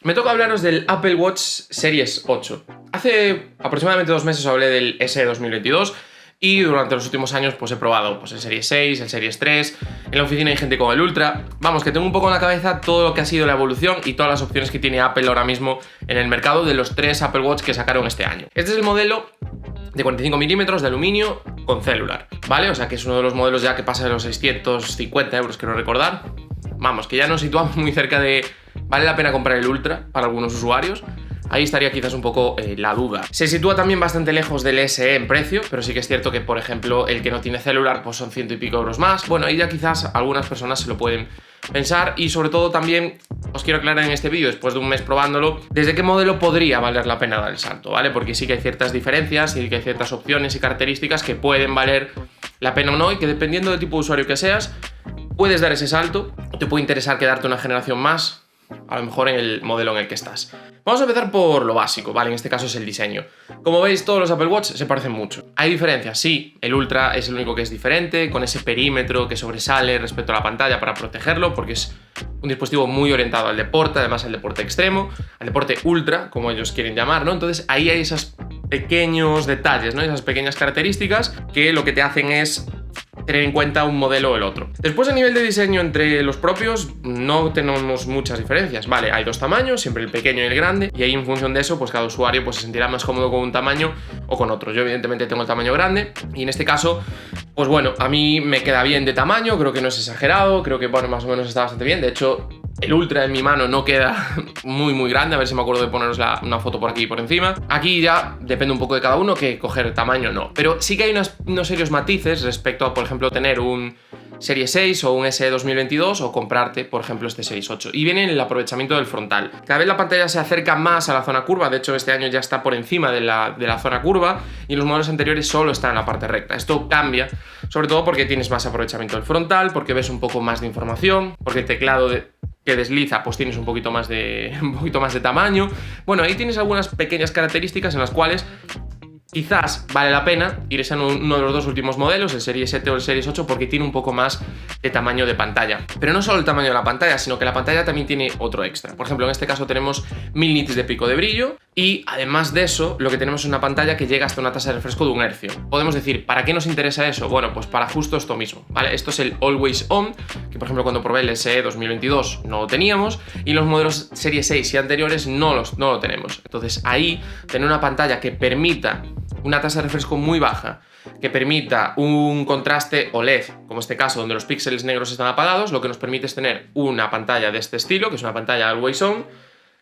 Me toca hablaros del Apple Watch Series 8. Hace aproximadamente 2 meses hablé del SE 2022 y durante los últimos años pues he probado el Series 6, el Series 3, en la oficina hay gente con el Ultra. Vamos, que tengo un poco en la cabeza todo lo que ha sido la evolución y todas las opciones que tiene Apple ahora mismo en el mercado de los 3 Apple Watch que sacaron este año. Este es el modelo de 45 milímetros de aluminio con celular, ¿vale? O sea que es uno de los modelos ya que pasa de los 650 euros, quiero recordar. Vamos, que ya nos situamos muy cerca de... ¿Vale la pena comprar el Ultra para algunos usuarios? Ahí estaría quizás un poco la duda. Se sitúa también bastante lejos del SE en precio, pero sí que es cierto que, por ejemplo, el que no tiene celular pues son 100 y pico euros más. Bueno, ahí ya quizás algunas personas se lo pueden pensar y sobre todo también os quiero aclarar en este vídeo, después de un mes probándolo, desde qué modelo podría valer la pena dar el salto, ¿vale? Porque sí que hay ciertas diferencias y que hay ciertas opciones y características que pueden valer la pena o no y que dependiendo del tipo de usuario que seas, puedes dar ese salto, te puede interesar quedarte una generación más, a lo mejor en el modelo en el que estás. Vamos a empezar por lo básico, ¿vale? En este caso es el diseño. Como veis, todos los Apple Watch se parecen mucho. ¿Hay diferencias? Sí, el Ultra es el único que es diferente, con ese perímetro que sobresale respecto a la pantalla para protegerlo, porque es un dispositivo muy orientado al deporte, además al deporte extremo, al deporte ultra, como ellos quieren llamar, ¿no? Entonces ahí hay esos pequeños detalles, ¿no? Esas pequeñas características que lo que te hacen es tener en cuenta un modelo o el otro. Después, a nivel de diseño entre los propios, no tenemos muchas diferencias. Vale, hay dos tamaños, siempre el pequeño y el grande, y ahí en función de eso, pues cada usuario pues, se sentirá más cómodo con un tamaño o con otro. Yo evidentemente tengo el tamaño grande, y en este caso, pues bueno, a mí me queda bien de tamaño, creo que no es exagerado, creo que bueno, más o menos está bastante bien. De hecho, el Ultra en mi mano no queda muy grande, a ver si me acuerdo de poneros una foto por aquí por encima. Aquí ya depende un poco de cada uno que coger tamaño no. Pero sí que hay unos serios matices respecto a, por ejemplo, tener un Series 6 o un SE 2022 o comprarte, por ejemplo, este Series 8. Y viene en el aprovechamiento del frontal. Cada vez la pantalla se acerca más a la zona curva, de hecho este año ya está por encima de la zona curva y en los modelos anteriores solo está en la parte recta. Esto cambia, sobre todo porque tienes más aprovechamiento del frontal, porque ves un poco más de información, porque el teclado que desliza, pues tienes un poquito más de tamaño. Bueno, ahí tienes algunas pequeñas características en las cuales quizás vale la pena irse a uno de los dos últimos modelos, el Series 7 o el Series 8, porque tiene un poco más de tamaño de pantalla. Pero no solo el tamaño de la pantalla, sino que la pantalla también tiene otro extra. Por ejemplo, en este caso tenemos 1000 nits de pico de brillo y además de eso, lo que tenemos es una pantalla que llega hasta una tasa de refresco de 1 Hz. Podemos decir, ¿para qué nos interesa eso? Bueno, pues para justo esto mismo, ¿vale? Esto es el Always On, que por ejemplo cuando probé el SE 2022 no lo teníamos y los modelos Series 6 y anteriores no lo tenemos. Entonces ahí, tener una pantalla que permita una tasa de refresco muy baja, que permita un contraste OLED, como este caso donde los píxeles negros están apagados, lo que nos permite es tener una pantalla de este estilo, que es una pantalla Always On,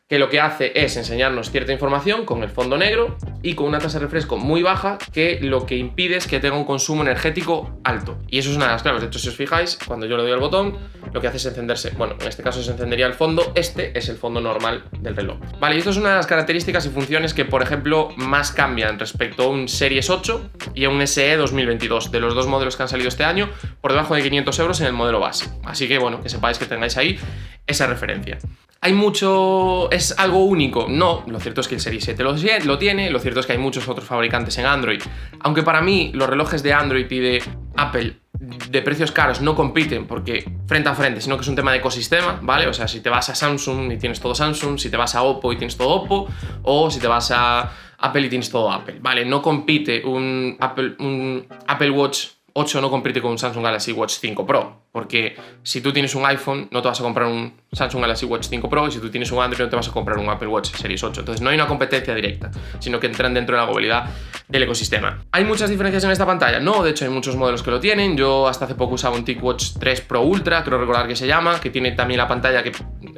que lo que hace es enseñarnos cierta información con el fondo negro y con una tasa de refresco muy baja, que lo que impide es que tenga un consumo energético alto. Y eso es una de las claves. De hecho, si os fijáis, cuando yo le doy al botón, lo que hace es encenderse. Bueno, en este caso se encendería el fondo. Este es el fondo normal del reloj. Vale, y esto es una de las características y funciones que, por ejemplo, más cambian respecto a un Series 8 y a un SE 2022. De los dos modelos que han salido este año, por debajo de 500 euros en el modelo base. Así que, bueno, que sepáis que tengáis ahí esa referencia. ¿Hay mucho? ¿Es algo único? No, lo cierto es que el Series 7 lo tiene, lo cierto es que hay muchos otros fabricantes en Android. Aunque para mí los relojes de Android y de Apple de precios caros no compiten porque frente a frente, sino que es un tema de ecosistema, ¿vale? O sea, si te vas a Samsung y tienes todo Samsung, si te vas a Oppo y tienes todo Oppo, o si te vas a Apple y tienes todo Apple, ¿vale? No compite un Apple Watch 8 no compite con un Samsung Galaxy Watch 5 Pro, porque si tú tienes un iPhone no te vas a comprar un Samsung Galaxy Watch 5 Pro y si tú tienes un Android no te vas a comprar un Apple Watch Series 8. Entonces no hay una competencia directa, sino que entran dentro de la globalidad del ecosistema. ¿Hay muchas diferencias en esta pantalla? No, de hecho hay muchos modelos que lo tienen. Yo hasta hace poco usaba un TicWatch 3 Pro Ultra, creo recordar que se llama, que tiene también la pantalla que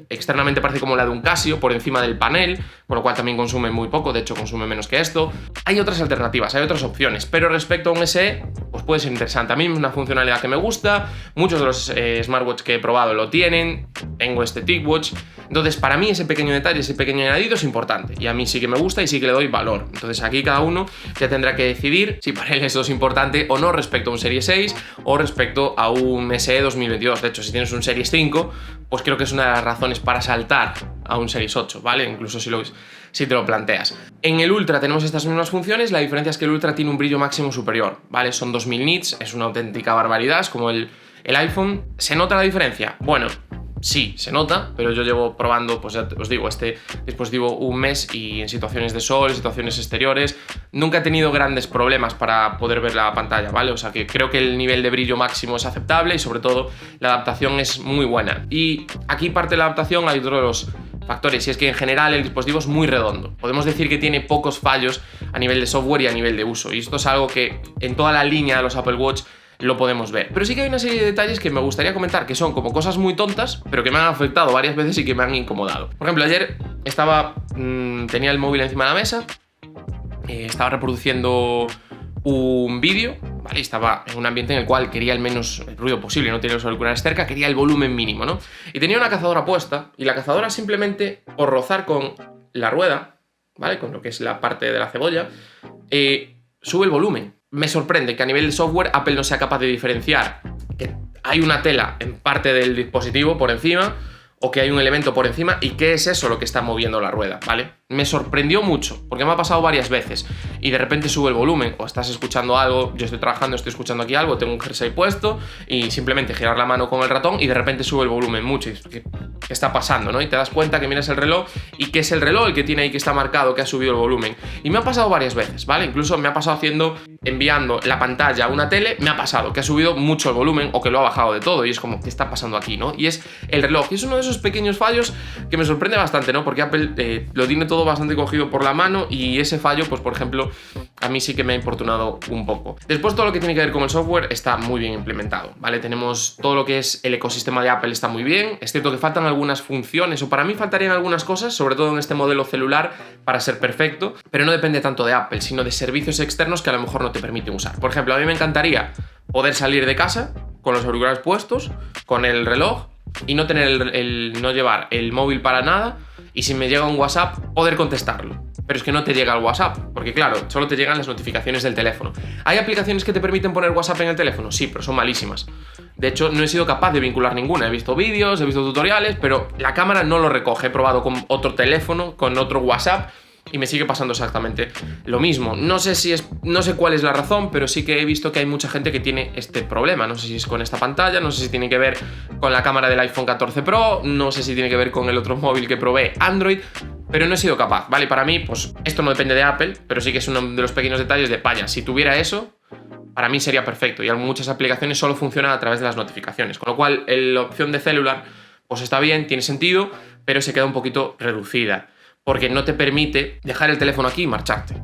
externamente parece como la de un Casio por encima del panel, con lo cual también consume muy poco, de hecho consume menos que esto. Hay otras alternativas, hay otras opciones, pero respecto a un SE, pues puede ser interesante. A mí es una funcionalidad que me gusta, muchos de los smartwatch que he probado lo tienen, tengo este TicWatch, entonces para mí ese pequeño detalle, ese pequeño añadido es importante y a mí sí que me gusta y sí que le doy valor. Entonces aquí cada uno ya tendrá que decidir si para él eso es importante o no respecto a un Series 6 o respecto a un SE 2022. De hecho, si tienes un Series 5, pues creo que es una de las razones para saltar a un Series 8, ¿vale? Incluso si te lo planteas. En el Ultra tenemos estas mismas funciones, la diferencia es que el Ultra tiene un brillo máximo superior, ¿vale? Son 2000 nits, es una auténtica barbaridad, es como el iPhone. ¿Se nota la diferencia? Bueno, sí, se nota, pero yo llevo probando, pues ya os digo, este dispositivo un mes y en situaciones de sol, en situaciones exteriores, nunca he tenido grandes problemas para poder ver la pantalla, ¿vale? O sea que creo que el nivel de brillo máximo es aceptable y sobre todo la adaptación es muy buena. Y aquí parte de la adaptación hay otro de los factores, y es que en general el dispositivo es muy redondo. Podemos decir que tiene pocos fallos a nivel de software y a nivel de uso, y esto es algo que en toda la línea de los Apple Watch lo podemos ver. Pero sí que hay una serie de detalles que me gustaría comentar, que son como cosas muy tontas, pero que me han afectado varias veces y que me han incomodado. Por ejemplo, ayer tenía el móvil encima de la mesa, estaba reproduciendo un vídeo, ¿vale? Estaba en un ambiente en el cual quería el menos ruido posible, no tenía los auriculares cerca, quería el volumen mínimo, ¿no? Y tenía una cazadora puesta, y la cazadora simplemente, por rozar con la rueda, ¿vale? Con lo que es la parte de la cebolla, sube el volumen. Me sorprende que a nivel de software Apple no sea capaz de diferenciar que hay una tela en parte del dispositivo por encima o que hay un elemento por encima y qué es eso lo que está moviendo la rueda, ¿vale? Me sorprendió mucho, porque me ha pasado varias veces y de repente sube el volumen o estás escuchando algo, yo estoy trabajando, estoy escuchando aquí algo, tengo un jersey puesto y simplemente girar la mano con el ratón y de repente sube el volumen mucho. Y dices, ¿qué está pasando, no? Y te das cuenta que miras el reloj y que es el reloj el que tiene ahí que está marcado que ha subido el volumen. Y me ha pasado varias veces, ¿vale? Incluso me ha pasado enviando la pantalla a una tele, me ha pasado que ha subido mucho el volumen o que lo ha bajado de todo y es como, ¿qué está pasando aquí, no? Y es el reloj, y es uno de esos pequeños fallos que me sorprende bastante, ¿no? Porque Apple lo tiene todo bastante cogido por la mano y ese fallo, pues por ejemplo, a mí sí que me ha importunado un poco. Después todo lo que tiene que ver con el software está muy bien implementado, ¿vale? Tenemos todo lo que es el ecosistema de Apple está muy bien, es cierto que faltan algunas funciones o para mí faltarían algunas cosas, sobre todo en este modelo celular para ser perfecto, pero no depende tanto de Apple, sino de servicios externos que a lo mejor no te permiten usar. Por ejemplo, a mí me encantaría poder salir de casa con los auriculares puestos, con el reloj y no tener no llevar el móvil para nada y si me llega un WhatsApp poder contestarlo. Pero es que no te llega el WhatsApp, porque claro, solo te llegan las notificaciones del teléfono. ¿Hay aplicaciones que te permiten poner WhatsApp en el teléfono? Sí, pero son malísimas. De hecho, no he sido capaz de vincular ninguna. He visto vídeos, he visto tutoriales, pero la cámara no lo recoge. He probado con otro teléfono, con otro WhatsApp, y me sigue pasando exactamente lo mismo. No sé cuál es la razón, pero sí que he visto que hay mucha gente que tiene este problema. No sé si es con esta pantalla, no sé si tiene que ver con la cámara del iPhone 14 Pro, no sé si tiene que ver con el otro móvil que probé, Android, pero no he sido capaz, ¿vale? Para mí, pues esto no depende de Apple, pero sí que es uno de los pequeños detalles de vaya, si tuviera eso, para mí sería perfecto y muchas aplicaciones solo funcionan a través de las notificaciones, con lo cual la opción de celular pues está bien, tiene sentido, pero se queda un poquito reducida, porque no te permite dejar el teléfono aquí y marcharte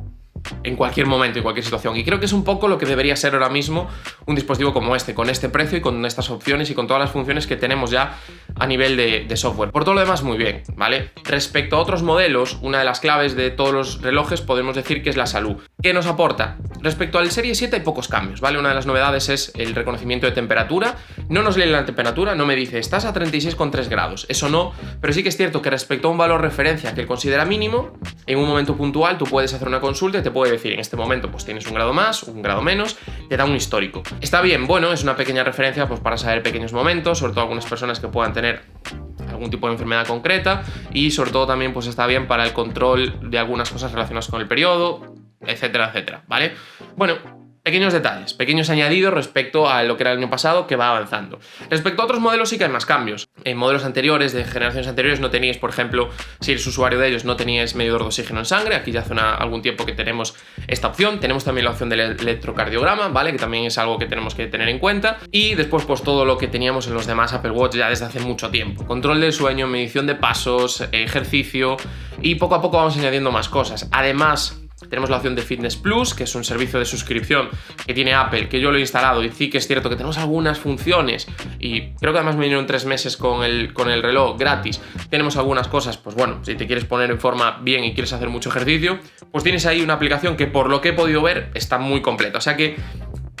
en cualquier momento, en cualquier situación. Y creo que es un poco lo que debería ser ahora mismo un dispositivo como este, con este precio y con estas opciones y con todas las funciones que tenemos ya a nivel de software. Por todo lo demás, muy bien, ¿vale? Respecto a otros modelos, una de las claves de todos los relojes podemos decir que es la salud. ¿Qué nos aporta? Respecto al Serie 7 hay pocos cambios, ¿vale? Una de las novedades es el reconocimiento de temperatura. No nos lee la temperatura, no me dice estás a 36,3 grados, eso no, pero sí que es cierto que respecto a un valor referencia que él considera mínimo, en un momento puntual tú puedes hacer una consulta y te puede decir en este momento pues tienes un grado más, un grado menos, te da un histórico. Está bien, bueno, es una pequeña referencia pues para saber pequeños momentos, sobre todo algunas personas que puedan tener algún tipo de enfermedad concreta y sobre todo también pues está bien para el control de algunas cosas relacionadas con el periodo, etcétera, etcétera, ¿vale? Bueno, pequeños detalles, pequeños añadidos respecto a lo que era el año pasado que va avanzando. Respecto a otros modelos sí que hay más cambios. En modelos anteriores, de generaciones anteriores, no teníais, por ejemplo, si eres usuario de ellos, no teníais medidor de oxígeno en sangre. Aquí ya hace algún tiempo que tenemos esta opción. Tenemos también la opción del electrocardiograma, ¿vale? Que también es algo que tenemos que tener en cuenta. Y después, pues todo lo que teníamos en los demás Apple Watch ya desde hace mucho tiempo. Control del sueño, medición de pasos, ejercicio y poco a poco vamos añadiendo más cosas. Además, tenemos la opción de Fitness Plus, que es un servicio de suscripción que tiene Apple, que yo lo he instalado y sí que es cierto que tenemos algunas funciones y creo que además me vinieron 3 meses con el reloj gratis. Tenemos algunas cosas, pues bueno, si te quieres poner en forma bien y quieres hacer mucho ejercicio, pues tienes ahí una aplicación que por lo que he podido ver está muy completa. O sea que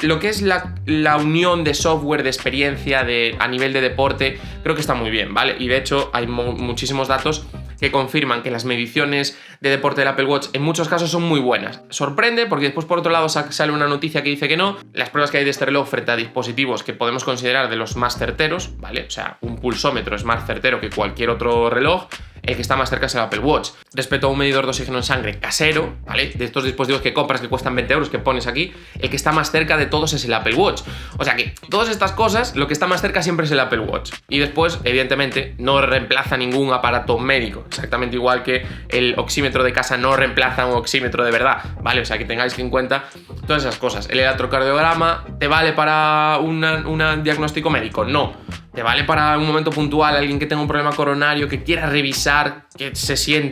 lo que es la unión de software, de experiencia, a nivel de deporte, creo que está muy bien, ¿vale? Y de hecho hay muchísimos datos que confirman que las mediciones de deporte del Apple Watch en muchos casos son muy buenas. Sorprende porque después por otro lado sale una noticia que dice que no. Las pruebas que hay de este reloj frente a dispositivos que podemos considerar de los más certeros, ¿vale? O sea, un pulsómetro es más certero que cualquier otro reloj. El que está más cerca es el Apple Watch. Respecto a un medidor de oxígeno en sangre casero, ¿vale? De estos dispositivos que compras que cuestan 20 euros, que pones aquí, el que está más cerca de todos es el Apple Watch. O sea que todas estas cosas, lo que está más cerca siempre es el Apple Watch. Y después, evidentemente, no reemplaza ningún aparato médico. Exactamente igual que el oxímetro de casa no reemplaza un oxímetro de verdad, ¿vale? O sea que tengáis en cuenta todas esas cosas. El electrocardiograma, ¿te vale para un diagnóstico médico? No. ¿Te vale para un momento puntual alguien que tenga un problema coronario, que quiera revisar, que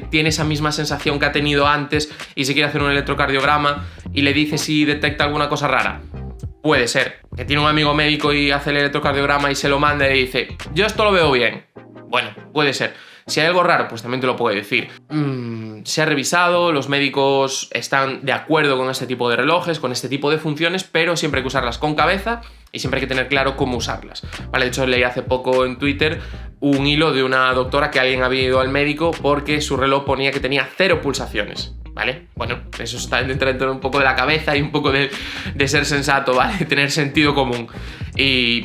tiene esa misma sensación que ha tenido antes y se quiere hacer un electrocardiograma y le dice si detecta alguna cosa rara? Puede ser. Que tiene un amigo médico y hace el electrocardiograma y se lo manda y le dice, yo esto lo veo bien. Bueno, puede ser. Si hay algo raro, pues también te lo puede decir. Se ha revisado, los médicos están de acuerdo con este tipo de relojes, con este tipo de funciones, pero siempre hay que usarlas con cabeza y siempre hay que tener claro cómo usarlas. Vale, de hecho leí hace poco en Twitter un hilo de una doctora que alguien había ido al médico porque su reloj ponía que tenía 0 pulsaciones. ¿Vale? Bueno, eso está dentro de un poco de la cabeza y un poco de ser sensato, ¿vale? De tener sentido común.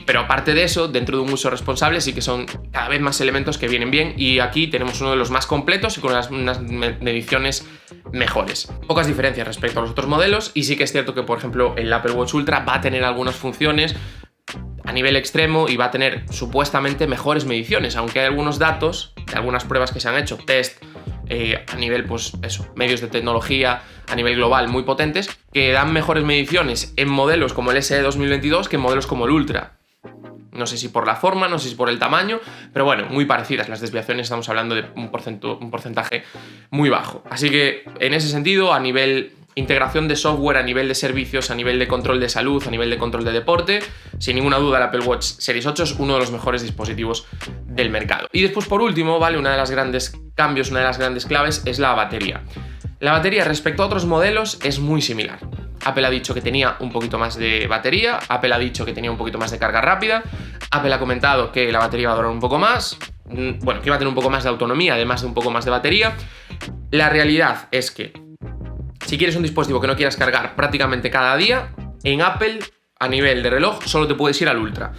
Pero aparte de eso, dentro de un uso responsable sí que son cada vez más elementos que vienen bien y aquí tenemos uno de los más completos y con unas mediciones mejores. Pocas diferencias respecto a los otros modelos y sí que es cierto que, por ejemplo, el Apple Watch Ultra va a tener algunas funciones a nivel extremo y va a tener supuestamente mejores mediciones, aunque hay algunos datos de algunas pruebas que se han hecho, test a nivel, pues eso, medios de tecnología a nivel global muy potentes, que dan mejores mediciones en modelos como el SE 2022 que en modelos como el Ultra. No sé si por la forma, no sé si por el tamaño, pero bueno, muy parecidas. Las desviaciones estamos hablando de un porcentaje muy bajo. Así que en ese sentido, a nivel integración de software, a nivel de servicios, a nivel de control de salud, a nivel de control de deporte, sin ninguna duda el Apple Watch Series 8 es uno de los mejores dispositivos del mercado. Y después, por último, ¿vale? Una de las grandes cambios, una de las grandes claves es la batería. La batería respecto a otros modelos es muy similar. Apple ha dicho que tenía un poquito más de batería, Apple ha dicho que tenía un poquito más de carga rápida, Apple ha comentado que la batería va a durar un poco más, bueno, que iba a tener un poco más de autonomía, además de un poco más de batería. La realidad es que si quieres un dispositivo que no quieras cargar prácticamente cada día, en Apple, a nivel de reloj, solo te puedes ir al Ultra.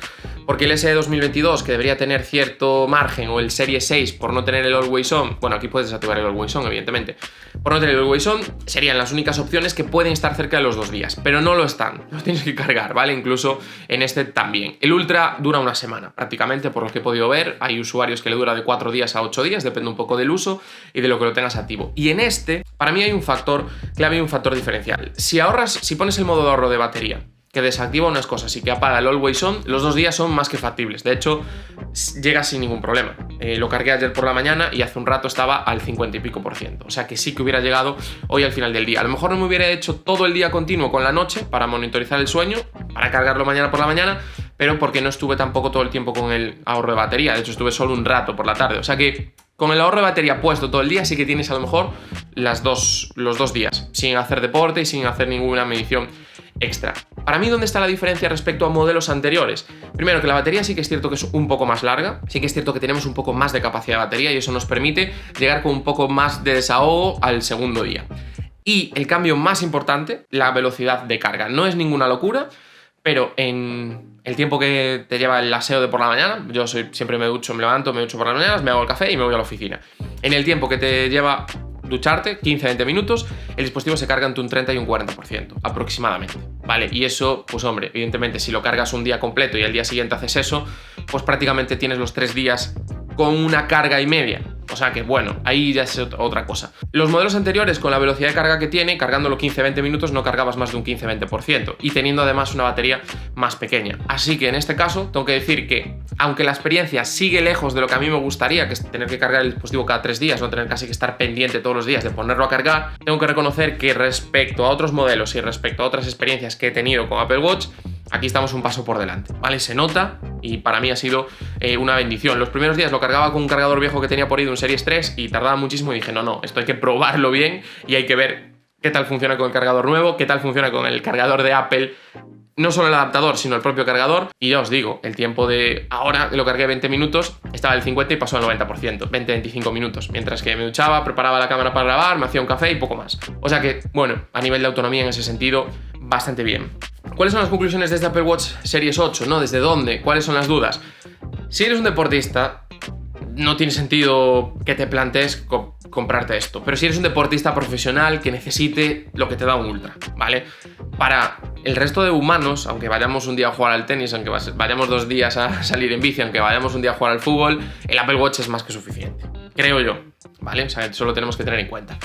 Porque el SE 2022, que debería tener cierto margen, o el Serie 6, por no tener el Always On, bueno, aquí puedes desactivar el Always On, evidentemente, por no tener el Always On, serían las únicas opciones que pueden estar cerca de los 2 días, pero no lo están, los tienes que cargar, ¿vale? Incluso en este también. El Ultra dura una semana, prácticamente, por lo que he podido ver, hay usuarios que le dura de 4 días a 8 días, depende un poco del uso y de lo que lo tengas activo. Y en este, para mí hay un factor clave y un factor diferencial. Si pones el modo de ahorro de batería, que desactiva unas cosas y que apaga el Always On, los 2 días son más que factibles. De hecho, llega sin ningún problema. Lo cargué ayer por la mañana y hace un rato estaba al 50 y pico %. O sea que sí que hubiera llegado hoy al final del día. A lo mejor no me hubiera hecho todo el día continuo con la noche para monitorizar el sueño, para cargarlo mañana por la mañana, pero porque no estuve tampoco todo el tiempo con el ahorro de batería. De hecho, estuve solo un rato por la tarde. O sea que con el ahorro de batería puesto todo el día sí que tienes a lo mejor los 2 días, sin hacer deporte y sin hacer ninguna medición extra. Para mí, ¿dónde está la diferencia respecto a modelos anteriores? Primero, que la batería sí que es cierto que es un poco más larga, sí que es cierto que tenemos un poco más de capacidad de batería y eso nos permite llegar con un poco más de desahogo al segundo día. Y el cambio más importante, la velocidad de carga. No es ninguna locura, pero en el tiempo que te lleva el aseo de por la mañana, yo siempre me ducho, me levanto, me ducho por las mañanas, me hago el café y me voy a la oficina. En el tiempo que te lleva ducharte, 15-20 minutos, el dispositivo se carga entre un 30 y un 40% aproximadamente, ¿vale? Y eso, pues hombre, evidentemente si lo cargas un día completo y al día siguiente haces eso, pues prácticamente tienes los 3 días con una carga y media. O sea que, bueno, ahí ya es otra cosa. Los modelos anteriores, con la velocidad de carga que tiene, cargándolo 15-20 minutos, no cargabas más de un 15-20%, y teniendo además una batería más pequeña. Así que en este caso, tengo que decir que, aunque la experiencia sigue lejos de lo que a mí me gustaría, que es tener que cargar el dispositivo cada 3 días, no tener casi que estar pendiente todos los días de ponerlo a cargar, tengo que reconocer que respecto a otros modelos y respecto a otras experiencias que he tenido con Apple Watch, aquí estamos un paso por delante, ¿vale? Se nota y para mí ha sido una bendición. Los primeros días lo cargaba con un cargador viejo que tenía por ahí de un Series 3 y tardaba muchísimo y dije, no, esto hay que probarlo bien y hay que ver qué tal funciona con el cargador nuevo, qué tal funciona con el cargador de Apple no solo el adaptador, sino el propio cargador. Y ya os digo, el tiempo de ahora lo cargué 20 minutos, estaba el 50 y pasó al 90%, 20-25 minutos. Mientras que me duchaba, preparaba la cámara para grabar, me hacía un café y poco más. O sea que, bueno, a nivel de autonomía en ese sentido, bastante bien. ¿Cuáles son las conclusiones de este Apple Watch Series 8? ¿No? ¿Desde dónde? ¿Cuáles son las dudas? Si eres un deportista, no tiene sentido que te plantees comprarte esto. Pero si eres un deportista profesional que necesite lo que te da un Ultra, ¿vale? Para el resto de humanos, aunque vayamos un día a jugar al tenis, aunque vayamos 2 días a salir en bici, aunque vayamos un día a jugar al fútbol, el Apple Watch es más que suficiente. Creo yo, ¿vale? O sea, eso lo tenemos que tener en cuenta.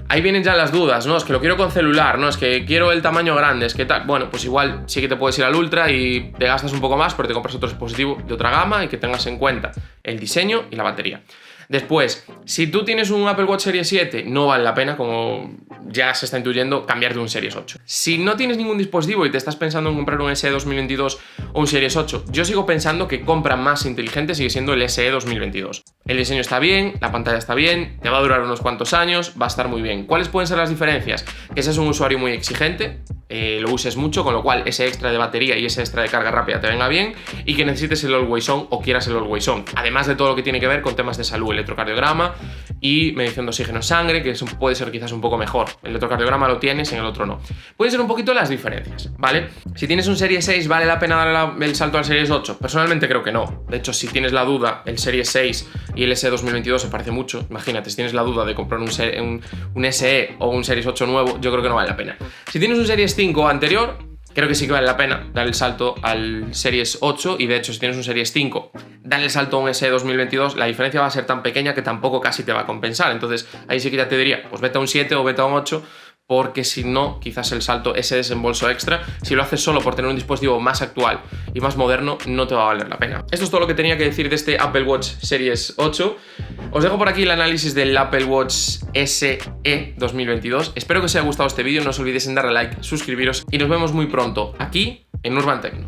Ahí vienen ya las dudas, ¿no? Es que lo quiero con celular, ¿no? Es que quiero el tamaño grande, es que tal. Bueno, pues igual sí que te puedes ir al Ultra y te gastas un poco más, pero te compras otro dispositivo de otra gama y que tengas en cuenta el diseño y la batería. Después, si tú tienes un Apple Watch Series 7, no vale la pena, como ya se está intuyendo, cambiarte un Series 8. Si no tienes ningún dispositivo y te estás pensando en comprar un SE 2022 o un Series 8, yo sigo pensando que compra más inteligente sigue siendo el SE 2022. El diseño está bien, la pantalla está bien, te va a durar unos cuantos años, va a estar muy bien. ¿Cuáles pueden ser las diferencias? Que seas un usuario muy exigente, lo uses mucho, con lo cual ese extra de batería y ese extra de carga rápida te venga bien, y que necesites el Always On o quieras el Always On, además de todo lo que tiene que ver con temas de salud, electrocardiograma y medición de oxígeno en sangre, que puede ser quizás un poco mejor. El electrocardiograma lo tienes, en el otro no. Pueden ser un poquito las diferencias, ¿vale? Si tienes un Series 6, ¿vale la pena dar el salto al Series 8? Personalmente creo que no. De hecho, si tienes la duda, el Series 6 y el SE 2022 se parece mucho. Imagínate, si tienes la duda de comprar un SE o un Series 8 nuevo, yo creo que no vale la pena. Si tienes un Series 5 anterior, creo que sí que vale la pena dar el salto al Series 8, y de hecho si tienes un Series 5, dar el salto a un SE 2022, la diferencia va a ser tan pequeña que tampoco casi te va a compensar. Entonces ahí sí que ya te diría, pues vete a un 7 o vete a un 8, porque si no, quizás el salto, ese desembolso extra, si lo haces solo por tener un dispositivo más actual y más moderno, no te va a valer la pena. Esto es todo lo que tenía que decir de este Apple Watch Series 8. Os dejo por aquí el análisis del Apple Watch SE 2022. Espero que os haya gustado este vídeo, no os olvidéis en darle like, suscribiros y nos vemos muy pronto aquí en Urban Tecno.